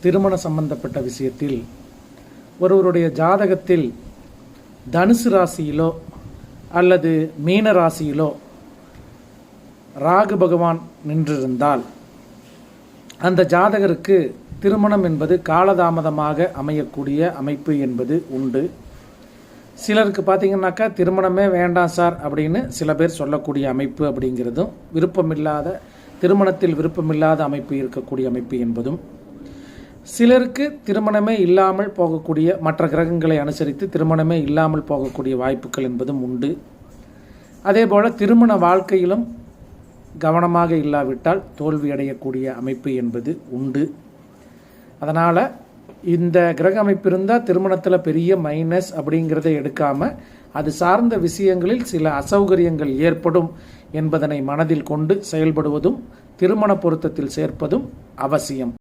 திருமண சம்பந்தப்பட்ட விஷயத்தில் ஒருவருடைய ஜாதகத்தில் தனுசு ராசியிலோ அல்லது மீன ராசியிலோ ராகு பகவான் நின்றிருந்தால் அந்த ஜாதகருக்கு திருமணம் என்பது காலதாமதமாக அமையக்கூடிய அமைப்பு என்பது உண்டு. சிலருக்கு பார்த்திங்கனாக்கா திருமணமே வேண்டாம் சார் அப்படின்னு சில பேர் சொல்லக்கூடிய அமைப்பு அப்படிங்கிறதும், திருமணத்தில் விருப்பமில்லாத அமைப்பு இருக்கக்கூடிய அமைப்பு என்பதும், சிலருக்கு திருமணமே இல்லாமல் போகக்கூடிய, மற்ற கிரகங்களை அனுசரித்து திருமணமே இல்லாமல் போகக்கூடிய வாய்ப்புகள் என்பதும் உண்டு. அதே போல் திருமண வாழ்க்கையிலும் கவனமாக இல்லாவிட்டால் தோல்வியடையக்கூடிய அமைப்பு என்பது உண்டு. அதனால் இந்த கிரக அமைப்பு இருந்தால் திருமணத்தில் பெரிய மைனஸ் அப்படிங்கிறத எடுக்காமல் அது சார்ந்த விஷயங்களில் சில அசௌகரியங்கள் ஏற்படும் என்பதனை மனதில் கொண்டு செயல்படுவதும் திருமண பொருத்தத்தில் சேர்ப்பதும் அவசியம்.